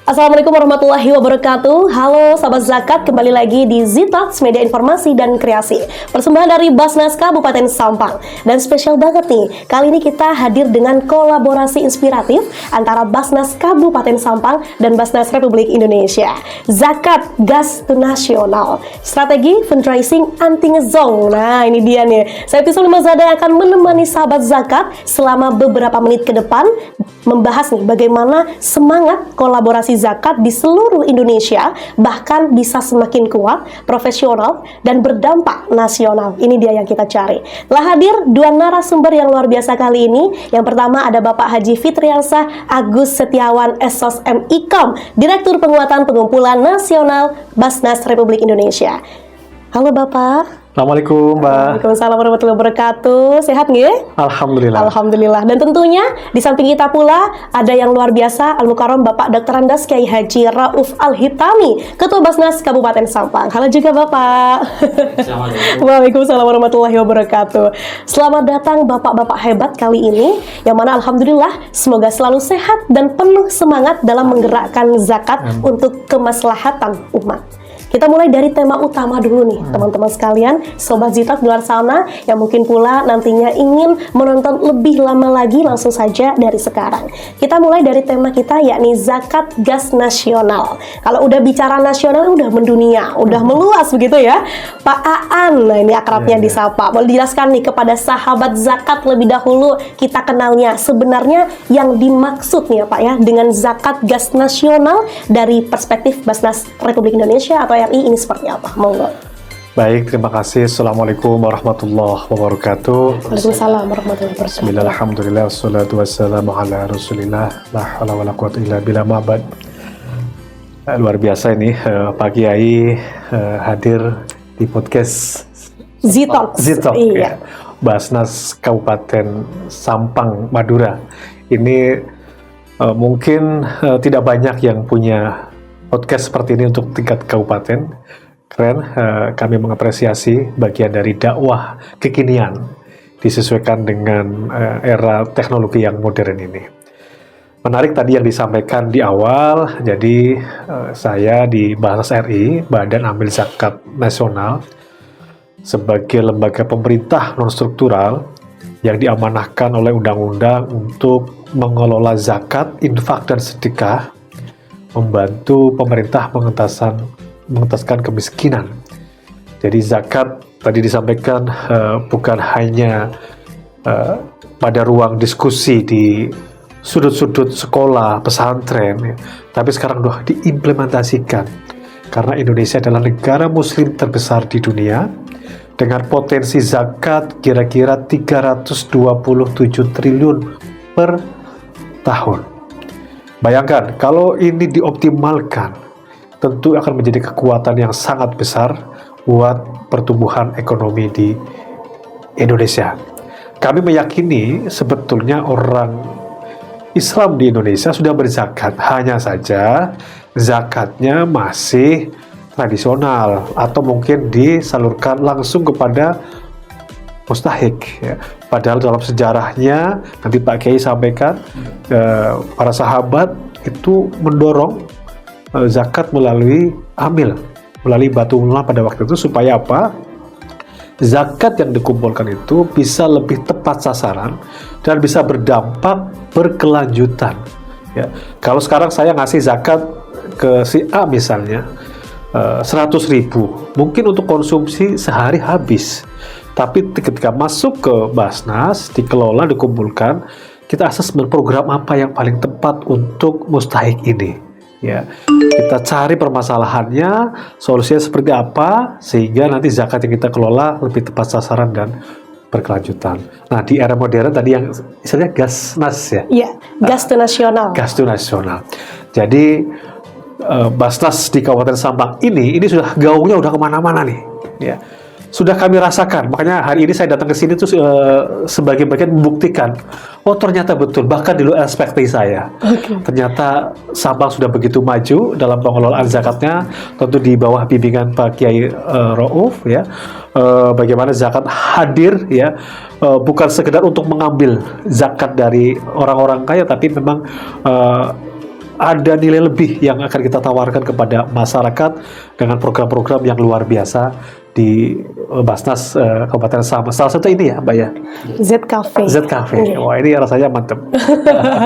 Assalamualaikum warahmatullahi wabarakatuh. Halo sahabat zakat, kembali lagi di Zitox Media Informasi dan Kreasi, persembahan dari Basnas Kabupaten Sampang. Dan spesial banget nih, kali ini kita hadir dengan kolaborasi inspiratif antara Basnas Kabupaten Sampang dan Basnas Republik Indonesia. Zakat Gas Nasional, strategi fundraising anti ngezong. Nah ini dia nih, saya Pisul Mazada yang akan menemani sahabat zakat selama beberapa menit ke depan membahas nih bagaimana semangat kolaborasi zakat di seluruh Indonesia bahkan bisa semakin kuat, profesional, dan berdampak nasional. Ini dia yang kita cari. Telah hadir dua narasumber yang luar biasa kali ini. Yang pertama ada Bapak Haji Fitriansah Agus Setiawan SOS MIKOM, Direktur Penguatan Pengumpulan Nasional Basnas Republik Indonesia. Halo Bapak. Assalamualaikum Mbak. Waalaikumsalam warahmatullahi wabarakatuh. Sehat nggih? Alhamdulillah. Alhamdulillah. Dan tentunya di samping kita pula ada yang luar biasa, Al-Mukarram Bapak Dr. Andas Kiai Haji Rauf Al-Hitami, Ketua Basnas Kabupaten Sampang. Halo juga Bapak. Assalamualaikum. Waalaikumsalam warahmatullahi wabarakatuh. Selamat datang Bapak-bapak hebat kali ini, yang mana Alhamdulillah semoga selalu sehat dan penuh semangat dalam menggerakkan zakat untuk kemaslahatan umat. Kita mulai dari tema utama dulu nih, teman-teman sekalian, Sobat Zitox di luar sana yang mungkin pula nantinya ingin menonton lebih lama lagi, langsung saja dari sekarang. Kita mulai dari tema kita yakni Zakat Gas Nasional. Kalau udah bicara nasional, udah mendunia, udah meluas begitu ya. Pak Aan, nah ini akrabnya disapa. Boleh dijelaskan nih kepada sahabat zakat lebih dahulu, kita kenalnya sebenarnya yang dimaksud nih ya Pak ya, dengan Zakat Gas Nasional dari perspektif Basnas Republik Indonesia atau RI ini seperti apa? Monggo. Baik, terima kasih. Assalamualaikum warahmatullahi wabarakatuh. Waalaikumsalam warahmatullahi wabarakatuh. Bismillah, alhamdulillah, wassalatu wassalamu ala rasulillah, la hawla wala quwwata illa billah, ma'bad. Luar biasa ini Pak Kiai hadir di podcast Zitox. Iya. Basnas Kabupaten Sampang, Madura. Ini mungkin tidak banyak yang punya podcast seperti ini untuk tingkat kabupaten. Keren, kami mengapresiasi bagian dari dakwah kekinian disesuaikan dengan era teknologi yang modern ini. Menarik tadi yang disampaikan di awal, jadi saya di Basnas RI, Badan Amil Zakat Nasional, sebagai lembaga pemerintah non-struktural yang diamanahkan oleh undang-undang untuk mengelola zakat, infak, dan sedekah, membantu pemerintah mengentaskan kemiskinan. Jadi zakat tadi disampaikan bukan hanya pada ruang diskusi di sudut-sudut sekolah, pesantren, tapi sekarang sudah diimplementasikan. Karena Indonesia adalah negara muslim terbesar di dunia dengan potensi zakat kira-kira 327 triliun per tahun. Bayangkan, kalau ini dioptimalkan, tentu akan menjadi kekuatan yang sangat besar buat pertumbuhan ekonomi di Indonesia. Kami meyakini sebetulnya orang Islam di Indonesia sudah berzakat, hanya saja zakatnya masih tradisional atau mungkin disalurkan langsung kepada mustahik ya. Padahal dalam sejarahnya nanti Pak Kiai sampaikan para sahabat itu mendorong zakat melalui amil, melalui Baitullah pada waktu itu supaya apa? Zakat yang dikumpulkan itu bisa lebih tepat sasaran dan bisa berdampak berkelanjutan ya. Kalau sekarang saya ngasih zakat ke si A misalnya 100.000, mungkin untuk konsumsi sehari habis. Tapi ketika masuk ke Basnas, dikelola, dikumpulkan, kita asesmen program apa yang paling tepat untuk mustahik ini. Ya, kita cari permasalahannya, solusinya seperti apa, sehingga nanti zakat yang kita kelola lebih tepat sasaran dan berkelanjutan. Nah, di era modern tadi yang istilahnya Gasnas ya? Iya, Gas Nasional. Gas Nasional. Jadi Basnas di Kabupaten Sampang ini sudah gaungnya udah kemana-mana nih. Ya. Sudah kami rasakan, makanya hari ini saya datang ke sini tuh sebagai bagian membuktikan, oh ternyata betul, bahkan di luar ekspektasi saya. Ternyata Sampang sudah begitu maju dalam pengelolaan zakatnya, tentu di bawah bimbingan Pak Kiai Rauf ya. Bagaimana zakat hadir ya, bukan sekedar untuk mengambil zakat dari orang-orang kaya, tapi memang ada nilai lebih yang akan kita tawarkan kepada masyarakat dengan program-program yang luar biasa di Basnas Kabupaten Sampang. Salah satu ini ya, Mbak ya. Z Cafe. Z Cafe. Oke. Wah, ini rasanya mantap.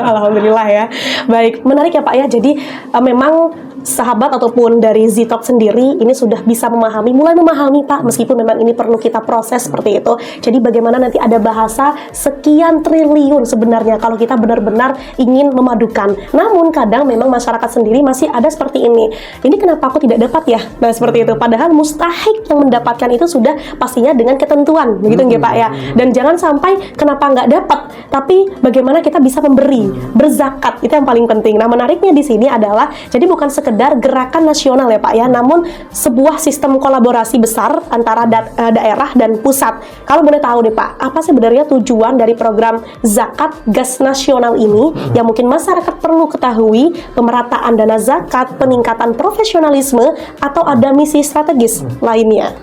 Alhamdulillah ya. Baik, menarik ya Pak ya. Jadi memang sahabat ataupun dari Zitalk sendiri ini sudah bisa mulai memahami Pak, meskipun memang ini perlu kita proses seperti itu. Jadi bagaimana nanti ada bahasa sekian triliun sebenarnya kalau kita benar-benar ingin memadukan. Namun kadang memang masyarakat sendiri masih ada seperti ini. Ini kenapa aku tidak dapat ya? Nah seperti itu. Padahal mustahik yang mendapatkan itu sudah pastinya dengan ketentuan, begitu nggih Pak ya. Dan jangan sampai kenapa nggak dapat, tapi bagaimana kita bisa memberi, berzakat, itu yang paling penting. Nah menariknya di sini adalah jadi bukan sekedar gerakan nasional ya Pak ya, namun sebuah sistem kolaborasi besar antara daerah dan pusat. Kalau boleh tahu deh Pak, apa sebenarnya tujuan dari program zakat gas nasional ini yang mungkin masyarakat perlu ketahui, pemerataan dana zakat, peningkatan profesionalisme, atau ada misi strategis lainnya?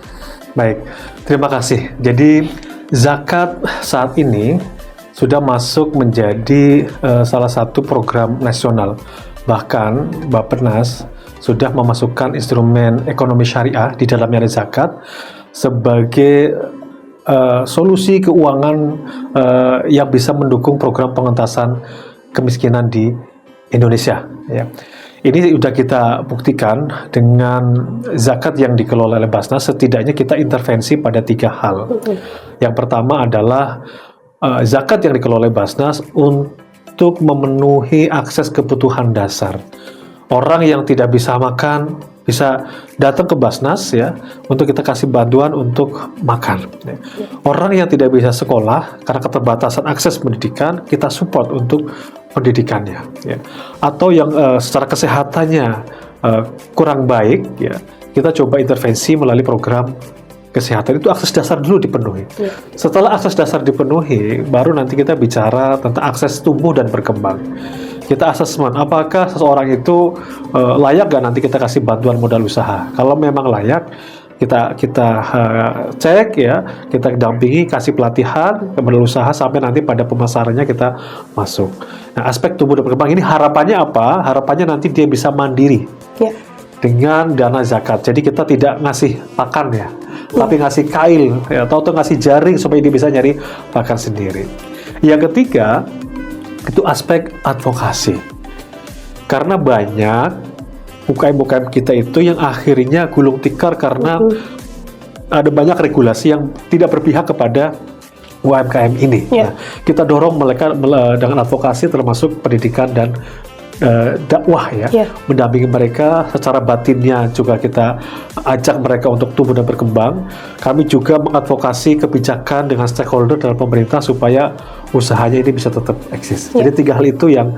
Baik, terima kasih. Jadi zakat saat ini sudah masuk menjadi salah satu program nasional. Bahkan Bappenas sudah memasukkan instrumen ekonomi syariah di dalamnya ada zakat sebagai solusi keuangan yang bisa mendukung program pengentasan kemiskinan di Indonesia. Ya. Ini sudah kita buktikan dengan zakat yang dikelola oleh Basnas, setidaknya kita intervensi pada 3 hal. Yang pertama adalah zakat yang dikelola oleh Basnas untuk memenuhi akses kebutuhan dasar. Orang yang tidak bisa makan bisa datang ke Basnas ya untuk kita kasih bantuan untuk makan. Orang yang tidak bisa sekolah karena keterbatasan akses pendidikan, kita support untuk pendidikannya. Ya. Atau yang secara kesehatannya kurang baik, ya kita coba intervensi melalui program kesehatan. Itu akses dasar dulu dipenuhi. Setelah akses dasar dipenuhi, baru nanti kita bicara tentang akses tumbuh dan berkembang. Kita asesmen apakah seseorang itu layak gak nanti kita kasih bantuan modal usaha. Kalau memang layak, kita cek ya, kita dampingi, kasih pelatihan modal usaha sampai nanti pada pemasarannya kita masuk. Nah, aspek tumbuh dan berkembang ini harapannya apa? Harapannya nanti dia bisa mandiri dengan dana zakat. Jadi kita tidak ngasih pakan ya, tapi ngasih kail ya, atau ngasih jaring supaya dia bisa nyari pakan sendiri. Yang ketiga itu aspek advokasi, karena banyak UKM-UKM kita itu yang akhirnya gulung tikar karena ada banyak regulasi yang tidak berpihak kepada UMKM ini. Nah, kita dorong mereka dengan advokasi termasuk pendidikan dan dakwah ya, mendampingi mereka secara batinnya, juga kita ajak mereka untuk tumbuh dan berkembang. Kami juga mengadvokasi kebijakan dengan stakeholder dalam pemerintah supaya usahanya ini bisa tetap eksis. Jadi 3 hal itu yang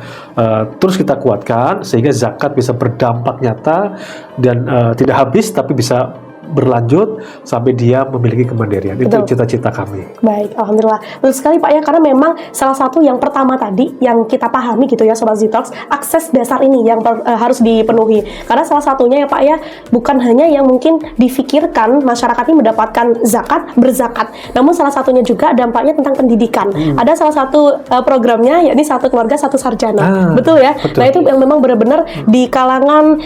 terus kita kuatkan sehingga zakat bisa berdampak nyata dan tidak habis tapi bisa berlanjut sampai dia memiliki kemandirian. Itu cita-cita kami. Baik, alhamdulillah. Betul sekali Pak ya, karena memang salah satu yang pertama tadi yang kita pahami gitu ya Sobat Zitalk, akses dasar ini yang harus dipenuhi. Karena salah satunya ya Pak ya, bukan hanya yang mungkin difikirkan masyarakat ini mendapatkan zakat, berzakat. Namun salah satunya juga dampaknya tentang pendidikan. Ada salah satu programnya yakni Satu Keluarga Satu Sarjana. Betul ya? Betul. Nah, itu yang memang benar-benar di kalangan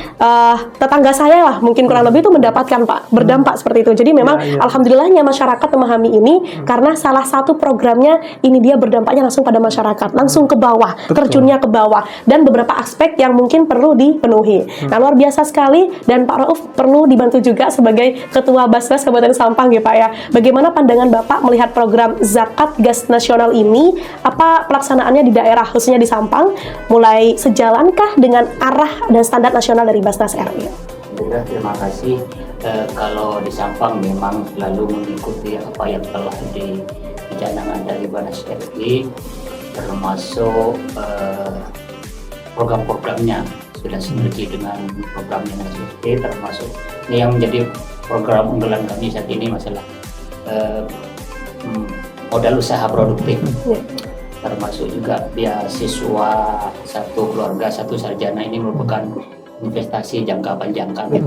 tetangga saya lah mungkin kurang lebih itu mendapatkan Pak, berdampak seperti itu. Jadi memang alhamdulillahnya masyarakat memahami ini karena salah satu programnya ini dia berdampaknya langsung pada masyarakat, langsung ke bawah, terjunnya ke bawah, dan beberapa aspek yang mungkin perlu dipenuhi. Nah, luar biasa sekali, dan Pak Rauf perlu dibantu juga sebagai Ketua Basnas Kabupaten Sampang ya Pak ya. Bagaimana pandangan Bapak melihat program zakat gas nasional ini? Apa pelaksanaannya di daerah khususnya di Sampang? Mulai sejalankah dengan arah dan standar nasional dari Basnas RI? Terima kasih. Kalau di Sampang memang selalu mengikuti apa yang telah dicanangkan dari Basnas RI, termasuk program-programnya sudah sinergi dengan programnya Basnas RI, termasuk ini yang menjadi program unggulan kami saat ini masalah modal usaha produktif, termasuk juga beasiswa Satu Keluarga Satu Sarjana. Ini merupakan investasi jangka panjang kami.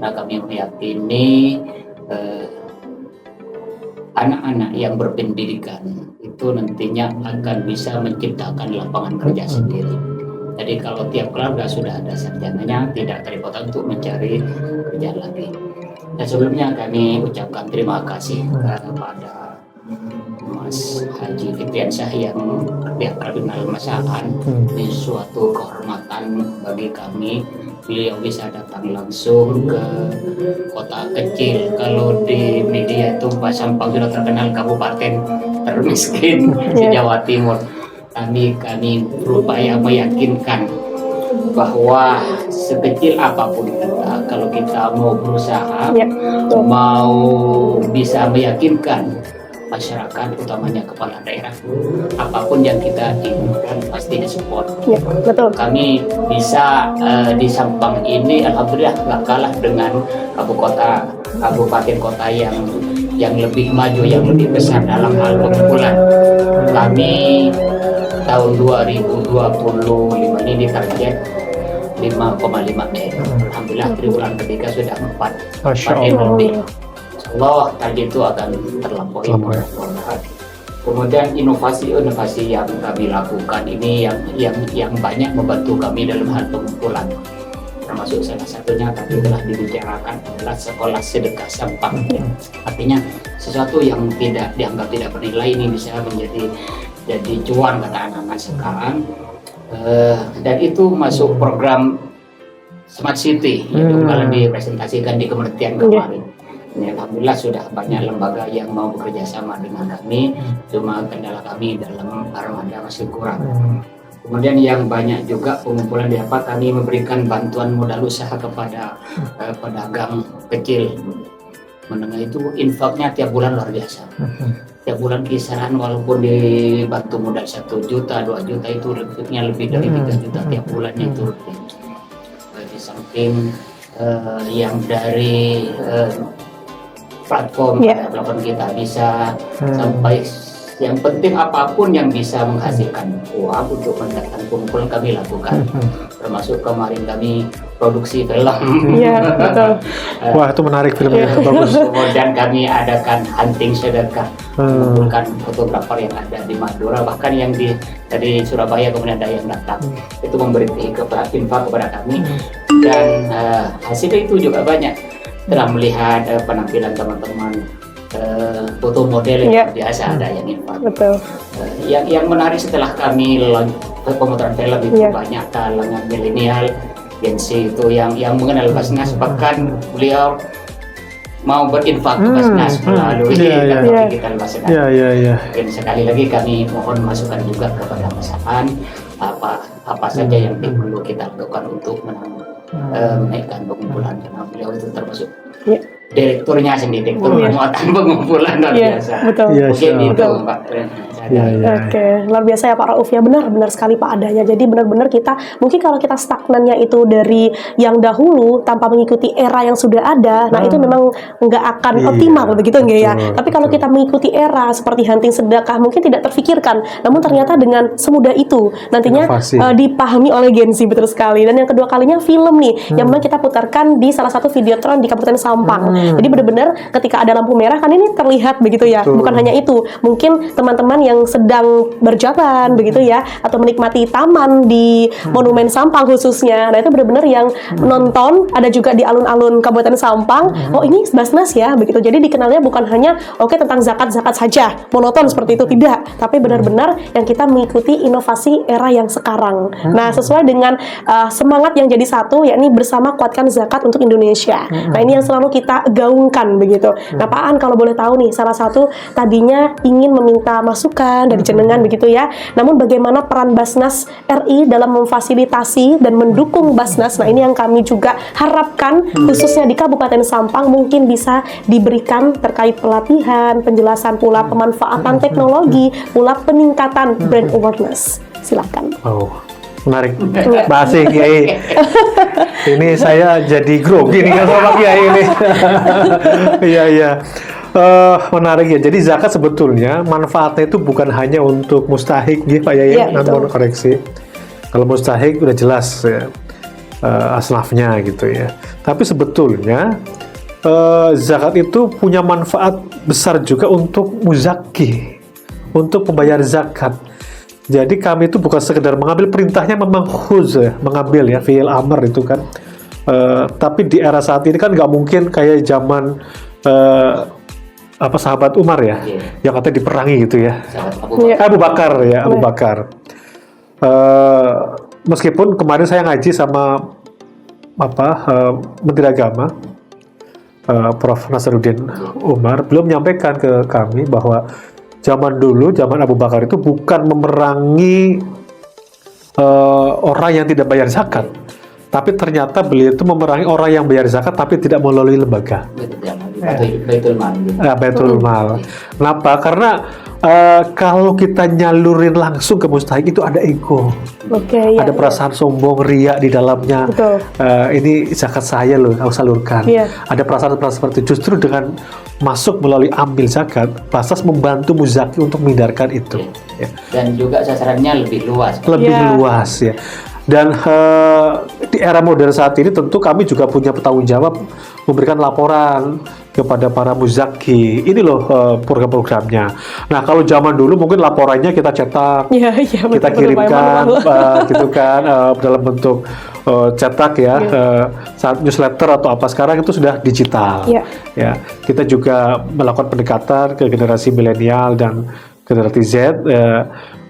Nah, kami meyakini anak-anak yang berpendidikan itu nantinya akan bisa menciptakan lapangan kerja sendiri. Jadi kalau tiap keluarga sudah ada sarjananya, tidak terpotong untuk mencari kerjaan lagi. Dan sebelumnya kami ucapkan terima kasih kepada Mas Haji Fitriansyah yang pihak Kardinal Masaan. Ini suatu kehormatan bagi kami. Beliau bisa datang langsung ke kota kecil. Kalau di media itu Pak Sampang sudah terkenal kabupaten termiskin di Jawa Timur. Kami berupaya meyakinkan bahwa sekecil apapun kita, kalau kita mau berusaha, mau bisa meyakinkan masyarakat, utamanya kepala daerah, apapun yang kita inginkan pasti disupport. Ya, betul. Kami bisa di Sampang ini, alhamdulillah nggak kalah dengan kabupaten kota yang lebih maju, yang lebih besar dalam hal pengumpulan. Kami tahun 2025 ini target 5,5 M. Alhamdulillah triwulan ketiga sudah 4 M lebih. Allah target itu akan terlampaui. Kemudian inovasi yang kami lakukan ini yang banyak membantu kami dalam hal pengumpulan. Termasuk salah satunya tadi telah dibicarakan adalah sekolah sedekah Sampang. Artinya sesuatu yang dianggap tidak bernilai ini bisa jadi cuan kata anak-anak sekarang. Dan itu masuk program Smart City yang kemarin dipresentasikan di Kementerian kemarin. Ya, alhamdulillah sudah banyak lembaga yang mau bekerja sama dengan kami, cuma kendala kami dalam armada masih kurang. Kemudian yang banyak juga pengumpulan di apa, kami memberikan bantuan modal usaha kepada pedagang kecil menengah, itu infaknya tiap bulan luar biasa. Tiap bulan kisaran walaupun dibantu modal 1 juta, 2 juta, itu infaknya lebih dari 3 juta tiap bulannya itu. Di samping yang dari platform kita bisa sampai yang penting apapun yang bisa menghasilkan uang untuk mendatangkan pengumpulan kami lakukan. Termasuk kemarin kami produksi film. Betul. Wah, itu menarik filmnya, bagus. Kemudian kami adakan hunting sedekah, mengumpulkan fotografer yang ada di Madura, bahkan yang dari Surabaya kemudian ada yang datang. Itu memberi info kepada kami, dan hasilnya itu juga banyak. Telah melihat penampilan teman-teman foto model yang biasa ada yang infak. Betul. Yang menarik setelah kami pemutaran film itu banyak kalangan milenial, Gen Z itu yang mengenal Basnas, bahkan beliau mau berinfak ke Basnas melalui digital Basnas. Dan sekali lagi kami mohon masukan juga kepada Masaan, apa saja yang perlu kita lakukan untuk menaikkan pengumpulan, karena beliau itu termasuk direkturnya sendiri, direktur penguatan pengumpulan luar biasa. Betul. Mungkin itu Mbak. Oke, luar biasa ya Pak Rauf ya, benar sekali Pak adanya. Jadi benar-benar kita, mungkin kalau kita stagnannya itu dari yang dahulu tanpa mengikuti era yang sudah ada, nah itu memang nggak akan optimal begitu nggak ya. Tapi kalau kita mengikuti era seperti hunting sedekah, mungkin tidak terfikirkan, namun ternyata dengan semudah itu nantinya dipahami oleh Gen Z, betul sekali. Dan yang kedua kalinya film nih, yang memang kita putarkan di salah satu videotron di Kabupaten Sampang. Jadi benar-benar ketika ada lampu merah kan ini terlihat begitu ya. Bukan hanya itu, mungkin teman-teman yang sedang berjalan begitu ya, atau menikmati taman di Monumen Sampang khususnya. Nah itu benar-benar yang nonton, ada juga di alun-alun Kabupaten Sampang. Oh ini Basnas ya begitu. Jadi dikenalnya bukan hanya tentang zakat saja, monoton seperti itu, tidak. Tapi benar-benar yang kita mengikuti inovasi era yang sekarang. Nah sesuai dengan semangat yang jadi satu, yakni bersama kuatkan zakat untuk Indonesia. Nah ini yang selalu kita gaungkan begitu. Nah Pak An, kalau boleh tahu nih, salah satu tadinya ingin meminta masukan dari jenengan begitu ya. Namun bagaimana peran Basnas RI dalam memfasilitasi dan mendukung Basnas? Nah ini yang kami juga harapkan khususnya di Kabupaten Sampang mungkin bisa diberikan terkait pelatihan, penjelasan pula pemanfaatan teknologi, pula peningkatan brand awareness. Silakan. Menarik, Mbak Kiai. Ini saya jadi grogi nih sama Pak Kiai ini. Iya. Menarik ya. Jadi zakat sebetulnya manfaatnya itu bukan hanya untuk mustahik, ya Pak Yai. Namun koreksi. Kalau mustahik udah jelas ya, aslafnya gitu ya. Tapi sebetulnya zakat itu punya manfaat besar juga untuk muzaki, untuk pembayar zakat. Jadi kami itu bukan sekedar mengambil perintahnya, memang khuz ya, mengambil ya, fi'il amr itu kan. Tapi di era saat ini kan nggak mungkin kayak zaman sahabat Umar ya, yang katanya diperangi gitu ya. Abu Bakar ya, Abu Bakar. Meskipun kemarin saya ngaji sama Menteri Agama, Prof. Nasaruddin Umar, belum menyampaikan ke kami bahwa zaman dulu, zaman Abu Bakar itu bukan memerangi orang yang tidak bayar zakat, tapi ternyata beliau itu memerangi orang yang bayar zakat tapi tidak melalui lembaga. Baitul Mal. Baitul Mal. Kenapa? Karena kalau kita nyalurin langsung ke mustahik itu ada ego, ada perasaan sombong, riak di dalamnya. Ini zakat saya loh, aku salurkan. Ada perasaan-perasaan seperti itu. Justru dengan masuk melalui ambil zakat, Basnas membantu muzaki untuk menghindarkan itu. Dan juga sasarannya lebih luas. Luas ya. Dan di era modern saat ini tentu kami juga punya tanggung jawab memberikan laporan kepada para muzaki. Ini loh program-programnya. Nah, kalau zaman dulu mungkin laporannya kita cetak, kita kirimkan gitu kan dalam bentuk cetak ya, saat newsletter atau apa. Sekarang itu sudah digital. Ya, kita juga melakukan pendekatan ke generasi milenial dan generasi Z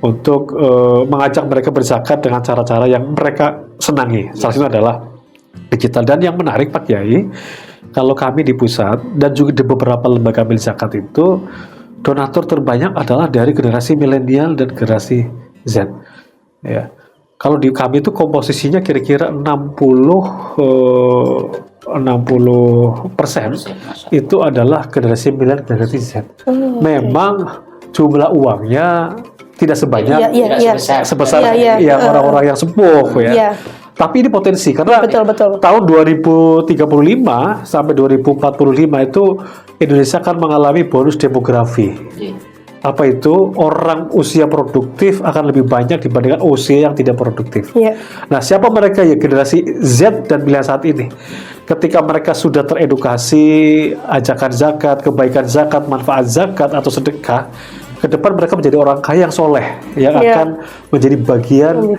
untuk mengajak mereka berzakat dengan cara-cara yang mereka senangi. Salah satunya adalah digital. Dan yang menarik Pak Kiai, kalau kami di pusat dan juga di beberapa lembaga ambil zakat itu, donatur terbanyak adalah dari generasi milenial dan generasi Z. Ya. Kalau di kami itu komposisinya kira-kira 60% itu adalah generasi milenial dan generasi Z. Memang jumlah uangnya tidak sebanyak sebesar yang orang-orang yang sepuh ya. Tapi ini potensi karena tahun 2035 sampai 2045 itu Indonesia akan mengalami bonus demografi. Apa itu? Orang usia produktif akan lebih banyak dibandingkan usia yang tidak produktif. Nah, siapa mereka ya? Generasi Z dan milenial saat ini. Ketika mereka sudah teredukasi ajakan zakat, kebaikan zakat, manfaat zakat atau sedekah, ke depan mereka menjadi orang kaya yang soleh, yang akan menjadi bagian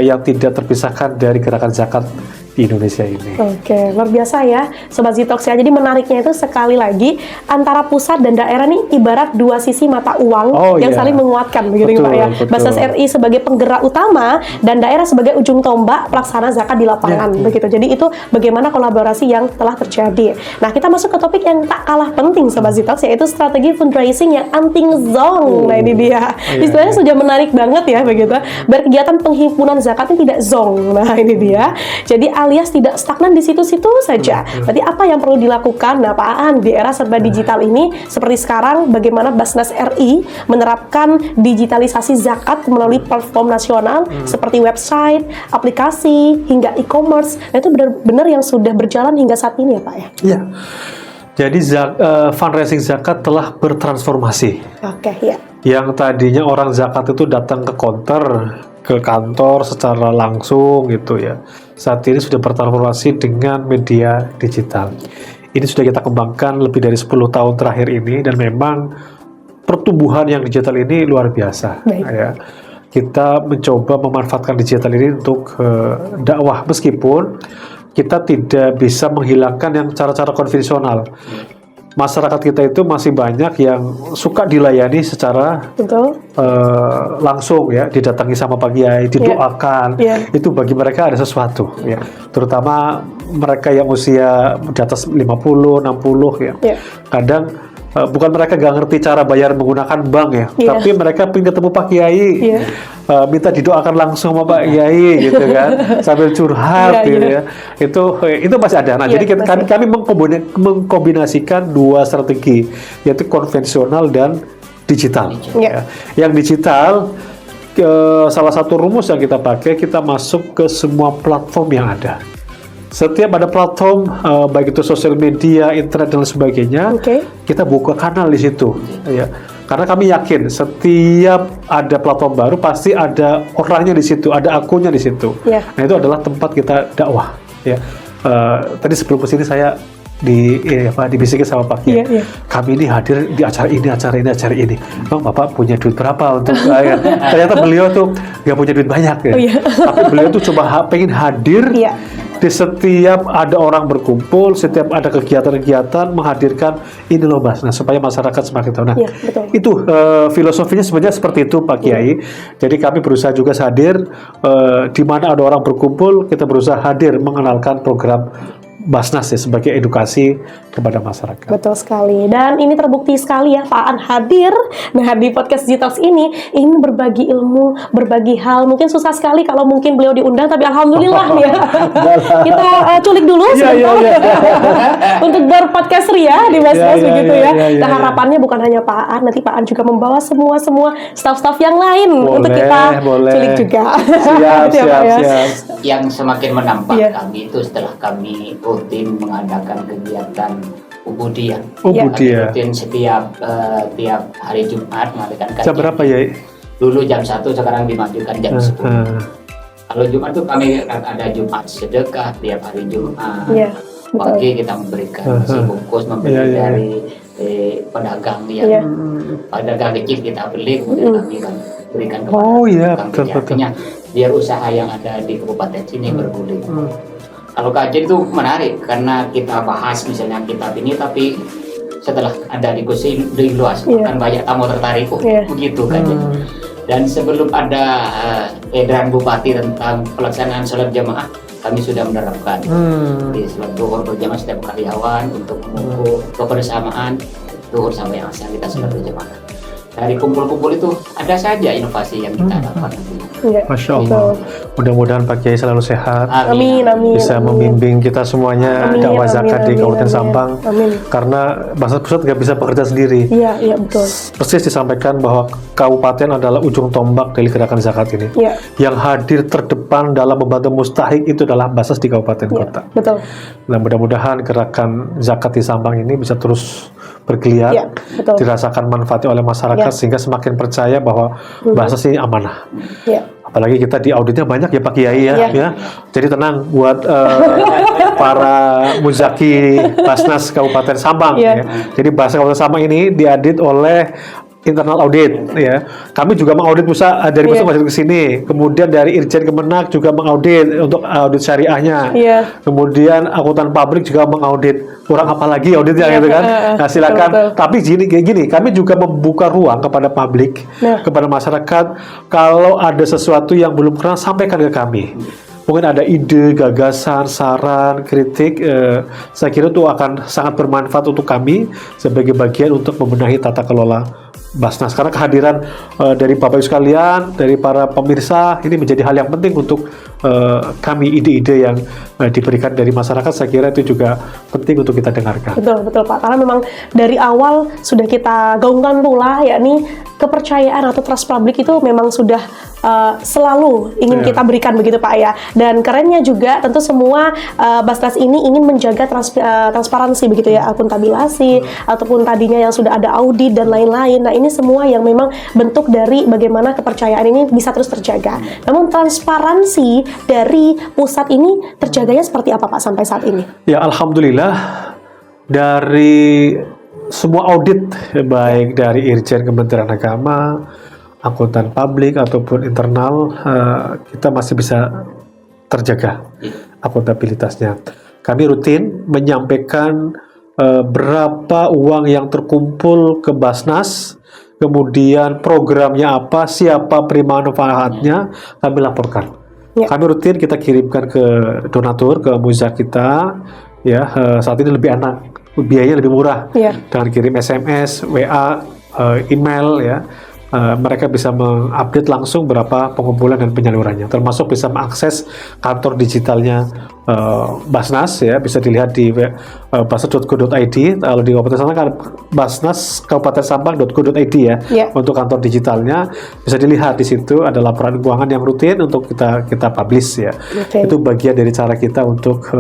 yang tidak terpisahkan dari gerakan zakat di Indonesia ini. Oke, luar biasa ya Sobat Zitox ya. Jadi menariknya itu sekali lagi antara pusat dan daerah nih ibarat dua sisi mata uang yang saling menguatkan begitu Pak ya. Basnas RI sebagai penggerak utama dan daerah sebagai ujung tombak pelaksana zakat di lapangan begitu. Jadi itu bagaimana kolaborasi yang telah terjadi. Nah, kita masuk ke topik yang tak kalah penting Sobat Zitox, yaitu strategi fundraising yang anti zong. Nah, ini dia. Istilahnya sudah menarik banget ya begitu. Berkegiatan penghimpunan zakatnya tidak zong. Nah, ini dia. Jadi alias tidak stagnan di situ-situ saja. Berarti apa yang perlu dilakukan? Nah, Pak Aan, di era serba digital ini, seperti sekarang, bagaimana Basnas RI menerapkan digitalisasi zakat melalui platform nasional seperti website, aplikasi, hingga e-commerce. Nah, itu benar-benar yang sudah berjalan hingga saat ini ya Pak ya? Iya. Jadi fundraising zakat telah bertransformasi. Ya. Yang tadinya orang zakat itu datang ke counter, ke kantor secara langsung gitu ya. Saat ini sudah bertransformasi dengan media digital. Ini sudah kita kembangkan lebih dari 10 tahun terakhir ini dan memang pertumbuhan yang digital ini luar biasa. Ya. Kita mencoba memanfaatkan digital ini untuk dakwah meskipun kita tidak bisa menghilangkan yang cara-cara konvensional. Masyarakat kita itu masih banyak yang suka dilayani secara langsung ya, didatangi sama Pak Kiai, didoakan. Itu bagi mereka ada sesuatu ya. Terutama mereka yang usia di atas 50, 60 ya. Kadang bukan mereka gak ngerti cara bayar menggunakan bank ya, tapi mereka pengen ketemu Pak Kiai, minta didoakan langsung sama Pak Kiai gitu kan, sambil curhat gitu ya. Itu masih ada. Nah, jadi kami mengkombinasikan dua strategi, yaitu konvensional dan digital. Ya. Yang digital, salah satu rumus yang kita pakai, kita masuk ke semua platform yang ada. Setiap ada platform, baik itu sosial media, internet dan sebagainya, kita buka kanal di situ. Ya. Karena kami yakin setiap ada platform baru pasti ada orangnya di situ, ada akunnya di situ. Nah, itu adalah tempat kita dakwah. Ya. Tadi sebelum kesini saya dibisikin sama Pak Kiai. Kami ini hadir di acara ini. Bang, Bapak punya duit berapa untuk ternyata beliau tuh nggak punya duit banyak ya. Tapi beliau tuh coba pengen hadir di setiap ada orang berkumpul, setiap ada kegiatan-kegiatan menghadirkan ini loh Basnas supaya masyarakat semakin tahu. Nah, itu filosofinya sebenarnya seperti itu Pak Kiai. Jadi kami berusaha juga hadir di mana ada orang berkumpul, kita berusaha hadir mengenalkan program Basnas ya sebagai edukasi kepada masyarakat. Betul sekali. Dan ini terbukti sekali ya Pak Aan hadir. Nah di podcast Detox ini ingin berbagi ilmu, berbagi hal. Mungkin susah sekali kalau mungkin beliau diundang, tapi alhamdulillah ya. Kita culik dulu sebentar untuk berpodcast ria di Basnas begitu ya. Nah harapannya bukan hanya Pak Aan, nanti Pak Aan juga membawa semua staff-staff yang lain untuk kita culik juga. Siap. Yang semakin menampak kami itu setelah kami rutin mengadakan kegiatan Ubudiyah. Rutin setiap hari Jumat mengadakan kajian. Jam berapa ya? Dulu jam 1, sekarang dimajukan jam 10. Kalau Jumat itu kami ada Jumat sedekah tiap hari Jumat. Pagi kita memberikan nasi bungkus, membeli dari pedagang yang pedagang kecil kita beli, kemudian kami berikan kepada artinya biar usaha yang ada di kabupaten sini bergulir. Kalau kajian itu menarik karena kita bahas misalnya kitab ini, tapi setelah ada diskusi lebih luas, akan banyak tamu tertarik begitu kajian. Dan sebelum ada edaran Bupati tentang pelaksanaan sholat jamaah, kami sudah menerapkan di sholat zuhur berjamaah setiap karyawan untuk mengukur kebersamaan zuhur sampai asar kita sholat berjamaah. Dari kumpul-kumpul itu ada saja inovasi yang kita dapat. Masya Allah. Mudah-mudahan Pak Kiai selalu sehat. Amin. Bisa membimbing kita semuanya dakwah zakat di Kabupaten Sampang. Karena Basnas Pusat nggak bisa bekerja sendiri. Iya betul. Persis disampaikan bahwa kabupaten adalah ujung tombak dari gerakan zakat ini. Yang hadir terdepan dalam membantu mustahik itu adalah Basnas di kabupaten kota. Betul. Nah mudah-mudahan gerakan zakat di Sampang ini bisa terus bergeliat, dirasakan manfaatnya oleh masyarakat sehingga semakin percaya bahwa Basnas ini amanah. Apalagi kita di auditnya banyak ya Pak Kiai ya. Jadi tenang buat para muzaki Basnas Kabupaten Sampang ya. Jadi Basnas Kabupaten Sampang ini diaudit oleh internal audit ya. Kami juga mengaudit dari pusat ke sini. Kemudian dari Irjen Kemenak juga mengaudit untuk audit syariahnya. Kemudian akuntan pabrik juga mengaudit. Kurang apa lagi auditnya gitu kan. Nah silakan. Tapi gini, kami juga membuka ruang kepada publik, kepada masyarakat, kalau ada sesuatu yang belum pernah sampaikan ke kami. Mungkin ada ide, gagasan, saran, kritik, saya kira itu akan sangat bermanfaat untuk kami sebagai bagian untuk membenahi tata kelola Basnas. Karena kehadiran dari Bapak Ibu sekalian, dari para pemirsa, ini menjadi hal yang penting untuk kami, ide-ide yang diberikan dari masyarakat, saya kira itu juga penting untuk kita dengarkan. Betul Pak, karena memang dari awal sudah kita gaungkan pula, yakni kepercayaan atau trust publik itu memang sudah selalu ingin kita berikan begitu Pak ya. Dan kerennya juga tentu semua Basnas ini ingin menjaga transparansi begitu ya, akuntabulasi ataupun tadinya yang sudah ada audit dan lain-lain. Nah ini semua yang memang bentuk dari bagaimana kepercayaan ini bisa terus terjaga. Namun transparansi dari pusat ini terjaganya seperti apa Pak sampai saat ini? Ya alhamdulillah dari semua audit baik dari Irjen Kementerian Agama, akuntan publik ataupun internal, kita masih bisa terjaga akuntabilitasnya. Kami rutin menyampaikan berapa uang yang terkumpul ke Basnas, kemudian programnya apa, siapa penerima manfaatnya, kami laporkan. Kami rutin kita kirimkan ke donatur, ke muzak kita. Saat ini lebih enak, biayanya lebih murah dengan kirim SMS, WA, email ya. Mereka bisa mengupdate langsung berapa pengumpulan dan penyalurannya, termasuk bisa mengakses kantor digitalnya Basnas ya, bisa dilihat di basnas.go.id. Kalau di Kabupaten Sampang kan basnas.kabupatensampang.go.id ya, untuk kantor digitalnya bisa dilihat di situ ada laporan keuangan yang rutin untuk kita publish ya. Itu bagian dari cara kita untuk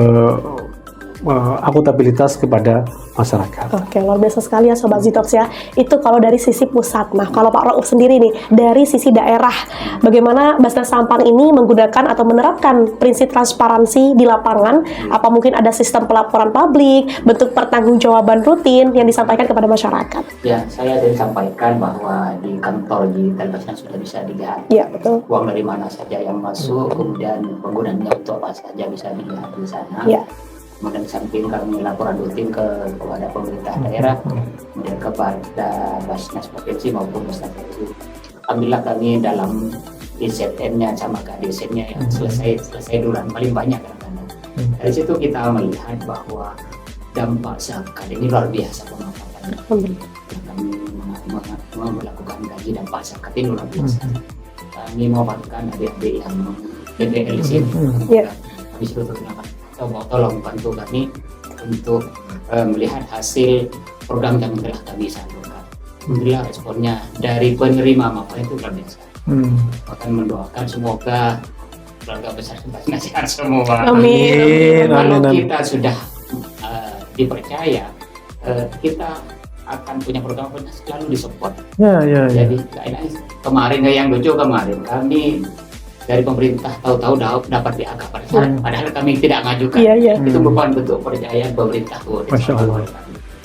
akuntabilitas kepada masyarakat. Oke, luar biasa sekali ya Sobat Zitox ya. Itu kalau dari sisi pusat. Nah, kalau Pak Rauf sendiri nih, dari sisi daerah, bagaimana Basnas Sampang ini menggunakan atau menerapkan prinsip transparansi di lapangan? Apa mungkin ada sistem pelaporan publik, bentuk pertanggungjawaban rutin yang disampaikan kepada masyarakat? Ya, saya tadi sampaikan bahwa di kantor di Basnas sudah bisa dilihat. Iya, betul. Uang dari mana saja yang masuk, kemudian penggunaannya untuk apa saja bisa dilihat di sana. Iya. Kemudian di samping kami laporan rutin kepada pemerintah daerah, kemudian kepada Basnas Provinsi maupun Basnas Provinsi. Alhamdulillah kami dalam IZN-nya sama KDSN-nya yang selesai duluan paling banyak kadang-kadang. Dari situ kita melihat bahwa dampak zakat ini luar biasa pemanfaatannya. Kami melakukan gaji dampak zakat ini luar biasa. Kami memanfaatkan adik-adik yang BPL di sini. Kami sudah tergunakan. Tolong bantu kami untuk melihat hasil program yang telah kami salurkan. Alhamdulillah responnya dari penerima maupun itu luar biasa. Akan mendoakan semoga keluarga besar Basnas sehat semua. Amin. Kalau kita sudah dipercaya, kita akan punya program selalu disupport. Ya. Jadi kemarin yang lucu kemarin kami dari pemerintah tahu-tahu dapat PHK padahal kami tidak ngajukan. Iya. Itu merupakan bentuk kepercayaan pemerintah. Masya Allah.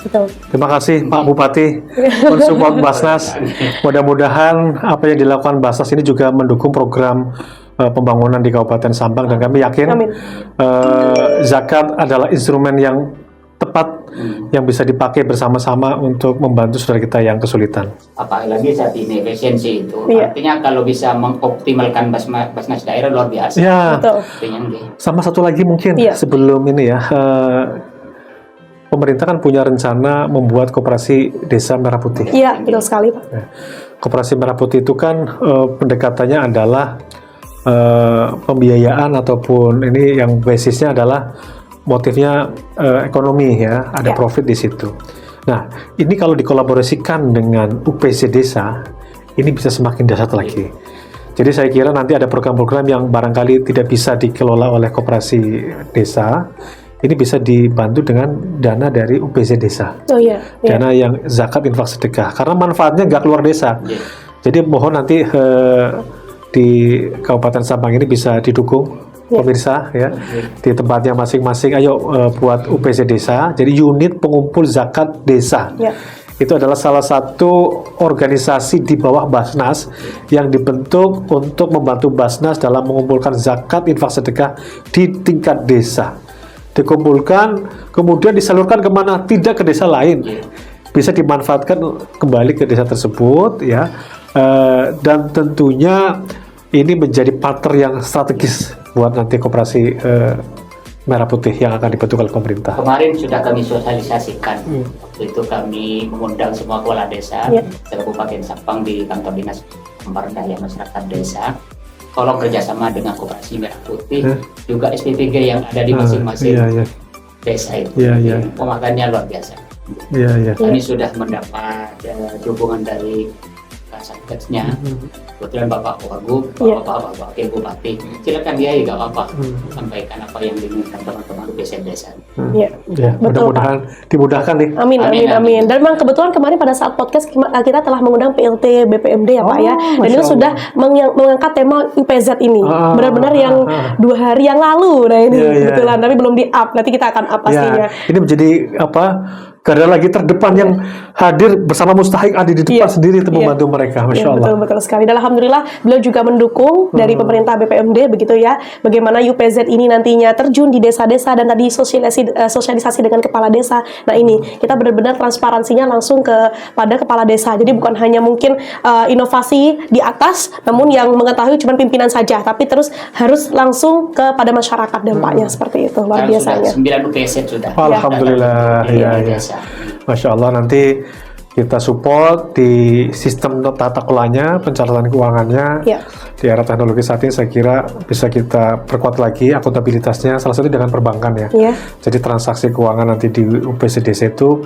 Betul. Terima kasih Pak Bupati mensupport Basnas. Mudah-mudahan apa yang dilakukan Basnas ini juga mendukung program pembangunan di Kabupaten Sampang, dan kami yakin zakat adalah instrumen yang tepat yang bisa dipakai bersama-sama untuk membantu saudara kita yang kesulitan. Apalagi saat ini efisiensi itu, artinya kalau bisa mengoptimalkan Basnas daerah luar biasa. Ya. Artinya, sama satu lagi mungkin sebelum ini ya, pemerintah kan punya rencana membuat koperasi desa Merah Putih. Iya, betul sekali Pak. Koperasi Merah Putih itu kan pendekatannya adalah pembiayaan ataupun ini yang basisnya adalah motifnya ekonomi ya, ada profit di situ. Nah, ini kalau dikolaborasikan dengan UPZ desa, ini bisa semakin dahsyat lagi. Jadi saya kira nanti ada program-program yang barangkali tidak bisa dikelola oleh koperasi desa, ini bisa dibantu dengan dana dari UPZ desa. Dana yang zakat infak sedekah, karena manfaatnya nggak keluar desa. Jadi mohon nanti di Kabupaten Sampang ini bisa didukung. Pemirsa ya, di tempatnya masing-masing, ayo buat UPZ desa, jadi unit pengumpul zakat desa. Itu adalah salah satu organisasi di bawah Basnas yang dibentuk untuk membantu Basnas dalam mengumpulkan zakat infak sedekah di tingkat desa. Dikumpulkan, kemudian disalurkan kemana? Tidak ke desa lain, bisa dimanfaatkan kembali ke desa tersebut ya, dan tentunya ini menjadi partner yang strategis buat nanti koperasi Merah Putih yang akan dibentuk oleh pemerintah. Kemarin sudah kami sosialisasikan. Waktu itu kami mengundang semua kepala desa Kabupaten Sampang di kantor dinas pemberdayaan masyarakat desa. Tolong kerjasama dengan koperasi Merah Putih, juga SPPG yang ada di masing-masing desa itu. Pemakannya luar biasa. Kami sudah mendapat dukungan dari Satgasnya, kebetulan Bapak Wagub, Bapak Wakil Bupati, silakan dia nggak apa-apa sampaikan apa yang diinginkan teman-teman UPZ desa. Mudah-mudahan dimudahkan nih. Amin. Dan memang kebetulan kemarin pada saat podcast kita telah mengundang PLT BPMD ya Pak ya, dan itu sudah mengangkat tema UPZ ini, benar-benar yang 2 hari yang lalu. Nah ini kebetulan, tapi belum di-up, nanti kita akan up pastinya. Ini menjadi garda lagi terdepan yang hadir bersama Mustahik ada di depan sendiri untuk membantu mereka. Masya Allah. Betul sekali. Dan alhamdulillah beliau juga mendukung dari pemerintah BPMD begitu ya, bagaimana UPZ ini nantinya terjun di desa-desa dan tadi sosialisasi dengan kepala desa. Nah ini kita benar-benar transparansinya langsung kepada kepala desa. Jadi bukan hanya mungkin inovasi di atas, namun yang mengetahui cuma pimpinan saja, tapi terus harus langsung kepada masyarakat dampaknya seperti itu. Luar biasanya. 9 UPZ sudah. Alhamdulillah. Masya Allah, nanti kita support di sistem tata kelolanya, pencatatan keuangannya. Di era teknologi saat ini saya kira bisa kita perkuat lagi akuntabilitasnya, salah satu dengan perbankan ya. Jadi transaksi keuangan nanti di UPZ desa itu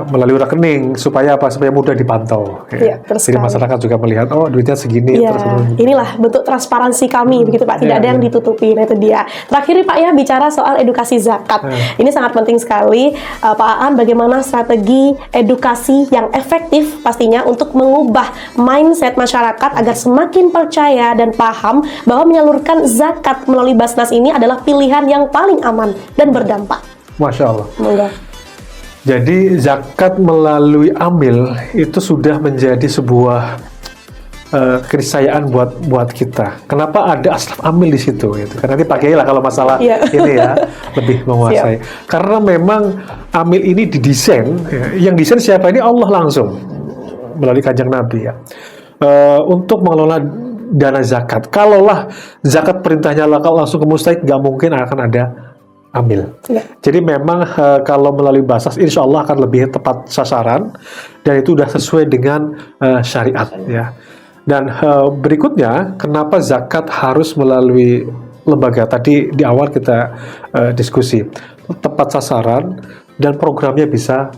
melalui rekening supaya apa? Supaya mudah dipantau. Iya, betul Jadi sekali. masyarakat juga melihat, oh duitnya segini. Ya, inilah bentuk transparansi kami, begitu Pak. Tidak ada yang ditutupi. Nah, itu dia. Terakhir nih, Pak, ya, bicara soal edukasi zakat. Ini sangat penting sekali, Pak Aan. Bagaimana strategi edukasi yang efektif pastinya untuk mengubah mindset masyarakat agar semakin percaya dan paham bahwa menyalurkan zakat melalui Basnas ini adalah pilihan yang paling aman dan berdampak. Masya Allah. Semoga. Jadi zakat melalui amil itu sudah menjadi sebuah keniscayaan buat kita. Kenapa ada asnaf amil di situ? Gitu. Karena nanti pakailah kalau masalah ini ya lebih menguasai. Karena memang amil ini didesain, yang desain siapa ini? Allah langsung melalui kanjeng Nabi ya. Untuk mengelola dana zakat. Kalaulah zakat perintahnya langsung ke mustahik, nggak mungkin akan ada amil. Jadi memang kalau melalui Basnas insya Allah akan lebih tepat sasaran dan itu sudah sesuai dengan syariat ya. Dan berikutnya kenapa zakat harus melalui lembaga? Tadi di awal kita diskusi tepat sasaran dan programnya bisa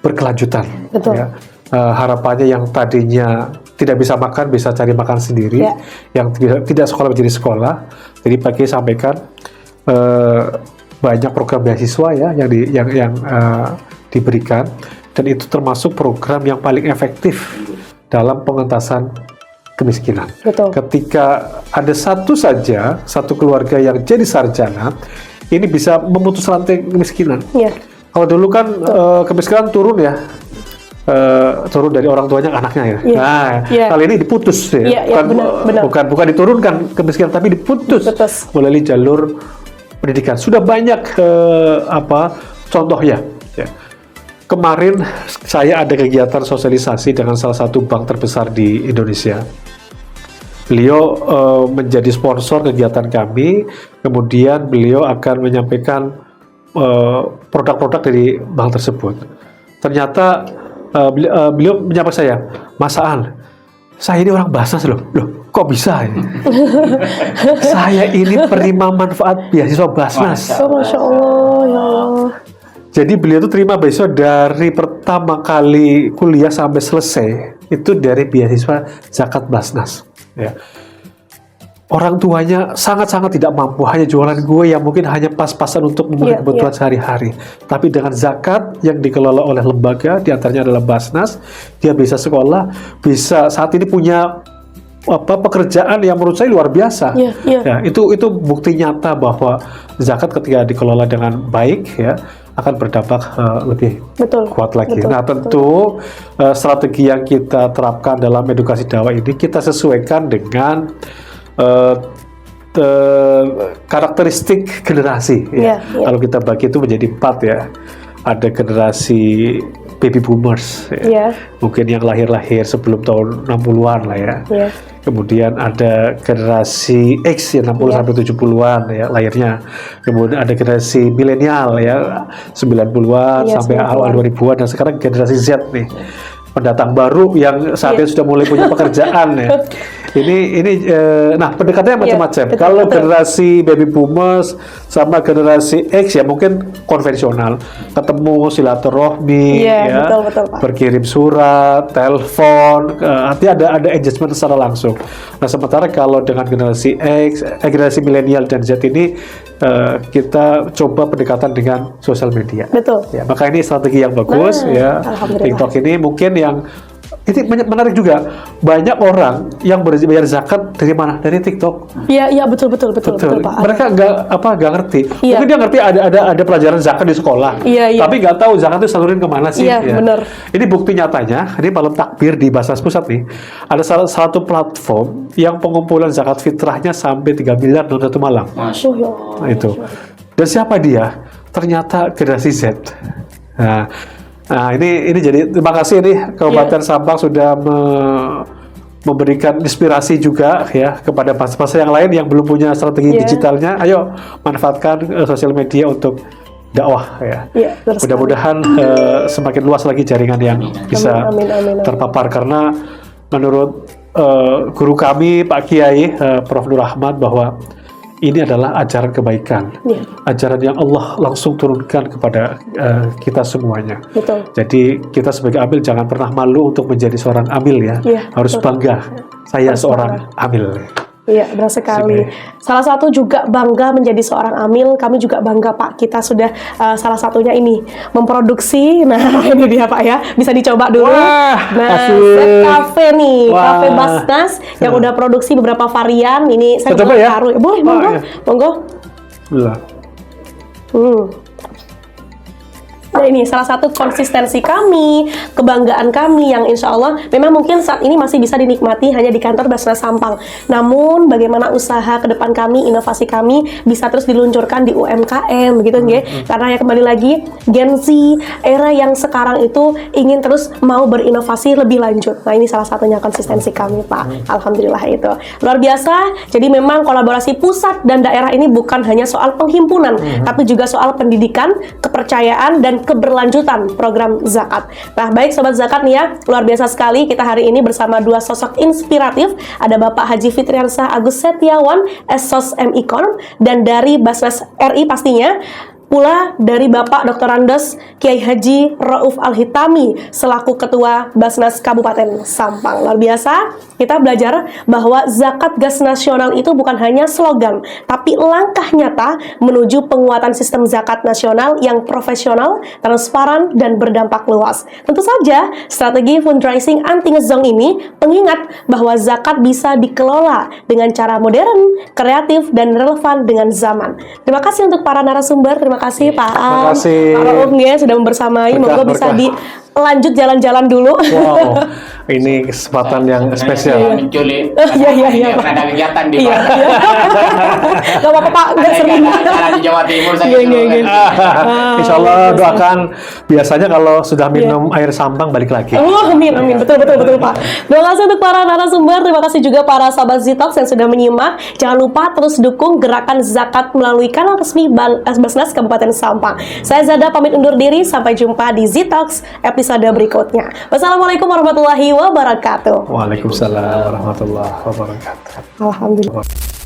berkelanjutan. Betul. Ya. Harapannya yang tadinya tidak bisa makan bisa cari makan sendiri, yang tidak sekolah menjadi sekolah. Jadi pagi sampaikan banyak program beasiswa ya yang diberikan dan itu termasuk program yang paling efektif dalam pengentasan kemiskinan. Betul. Ketika ada satu keluarga yang jadi sarjana, ini bisa memutus rantai kemiskinan. Kalau dulu kan kemiskinan turun ya. Turun dari orang tuanya ke anaknya ya. Kali ini diputus ya. Bukan diturunkan kemiskinan tapi diputus melalui jalur pendidikan. Sudah banyak contohnya ya. Kemarin saya ada kegiatan sosialisasi dengan salah satu bank terbesar di Indonesia. Beliau menjadi sponsor kegiatan kami, kemudian beliau akan menyampaikan produk-produk dari bank tersebut. Ternyata beliau menyapa saya, Mas Aan, saya ini orang Basnas loh kok bisa ini? Saya ini penerima manfaat beasiswa Basnas. Masya Allah, ya Allah. Jadi beliau itu terima beasiswa dari pertama kali kuliah sampai selesai itu dari beasiswa zakat Basnas. Ya. Orang tuanya sangat-sangat tidak mampu, hanya jualan kue yang mungkin hanya pas-pasan untuk memenuhi kebutuhan sehari-hari. Tapi dengan zakat yang dikelola oleh lembaga, diantaranya adalah Basnas, dia bisa sekolah, bisa saat ini punya pekerjaan yang menurut saya luar biasa. Ya, itu bukti nyata bahwa zakat ketika dikelola dengan baik ya akan berdampak lebih kuat lagi. Tentu strategi yang kita terapkan dalam edukasi dakwah ini kita sesuaikan dengan karakteristik generasi ya. Kalau kita bagi itu menjadi 4 ya. Ada generasi baby boomers ya. Mungkin yang lahir sebelum tahun 60-an lah ya. Kemudian ada generasi X ya 60 sampai 70-an ya lahirnya. Kemudian ada generasi milenial ya 90-an sampai awal 2000-an dan sekarang generasi Z nih. Pendatang baru yang saat ini sudah mulai punya pekerjaan ya. Nah pendekatannya macam-macam. Kalau generasi baby boomers sama generasi X ya mungkin konvensional, ketemu silaturahmi ya, betul, Pak. berkirim surat, telepon, nanti ada engagement secara langsung. Nah sementara kalau dengan generasi X, generasi milenial dan Z ini kita coba pendekatan dengan sosial media. Ya, maka ini strategi yang bagus ya. TikTok ini mungkin yang ini menarik juga, banyak orang yang bayar zakat dari mana? Dari TikTok. Iya betul Pak. Mereka nggak ngerti. Mungkin dia ngerti ada pelajaran zakat di sekolah, tapi nggak tahu zakat itu salurin kemana sih. Benar. Ini bukti nyatanya. Ini malam takbir di Basnas Pusat nih, ada salah satu platform yang pengumpulan zakat fitrahnya sampai 3 miliar dalam satu malam. Nah, itu. Dan siapa dia? Ternyata generasi Z. Nah ini jadi terima kasih nih Kabupaten Sampang sudah memberikan inspirasi juga ya kepada pasar yang lain yang belum punya strategi digitalnya. Ayo manfaatkan sosial media untuk dakwah ya. Mudah-mudahan semakin luas lagi jaringan yang bisa terpapar karena menurut guru kami Pak Kiai Prof. Nur Ahmad bahwa ini adalah ajaran kebaikan, ajaran yang Allah langsung turunkan kepada kita semuanya. Betul. Jadi kita sebagai amil jangan pernah malu untuk menjadi seorang amil ya. Harus bangga. Saya seorang amil. Iya, benar sekali. Salah satu juga bangga menjadi seorang amil. Kami juga bangga, Pak. Kita sudah salah satunya ini memproduksi. Nah, ini dia, Pak ya. Bisa dicoba dulu. Nah, Set Cafe nih, Cafe Basnas yang udah produksi beberapa varian. Ini saya coba ya. Boleh, monggo. Monggo. Nah, ini salah satu konsistensi kami, kebanggaan kami yang insya Allah memang mungkin saat ini masih bisa dinikmati hanya di kantor Basnas Sampang. Namun bagaimana usaha ke depan kami, inovasi kami bisa terus diluncurkan di UMKM begitu nggih? Karena ya kembali lagi Gen Z era yang sekarang itu ingin terus mau berinovasi lebih lanjut. Nah, ini salah satunya konsistensi kami, Pak. Alhamdulillah itu. Luar biasa. Jadi memang kolaborasi pusat dan daerah ini bukan hanya soal penghimpunan, tapi juga soal pendidikan, kepercayaan dan keberlanjutan program zakat. Nah, baik Sobat Zakat nih ya, luar biasa sekali kita hari ini bersama dua sosok inspiratif. Ada Bapak Haji Fitriansah Agus Setiawan, Esos MIKON, dan dari Basnas RI pastinya, pula dari Bapak Dr. Andes Kiai Haji Rauf Al-Hitami selaku Ketua Basnas Kabupaten Sampang. Luar biasa, kita belajar bahwa zakat gas nasional itu bukan hanya slogan, tapi langkah nyata menuju penguatan sistem zakat nasional yang profesional, transparan, dan berdampak luas. Tentu saja, strategi fundraising anti-ngezong ini pengingat bahwa zakat bisa dikelola dengan cara modern, kreatif, dan relevan dengan zaman. Terima kasih untuk para narasumber. Terima kasih Pak Am, Pak Rauf ya, sudah membersamai. Moga bisa dilanjut jalan-jalan dulu. Wow, ini kesempatan yang spesial. Menculik. Iya. Ada kegiatan di Iya. Gak apa-apa Pak, gak sering. Di Jawa Timur saya. Insya Allah doakan. Biasanya kalau sudah minum air Sampang balik lagi. Oh, amin. Betul Pak. Terima kasih untuk para narasumber. Terima kasih juga para sahabat Zitox yang sudah menyimak. Jangan lupa terus dukung gerakan zakat melalui kanal resmi Basnas Kabupaten Sampang. Saya Zada pamit undur diri. Sampai jumpa di Zitox episode berikutnya. Wassalamualaikum warahmatullahi wabarakatuh. Waalaikumsalam warahmatullahi wabarakatuh. Alhamdulillah.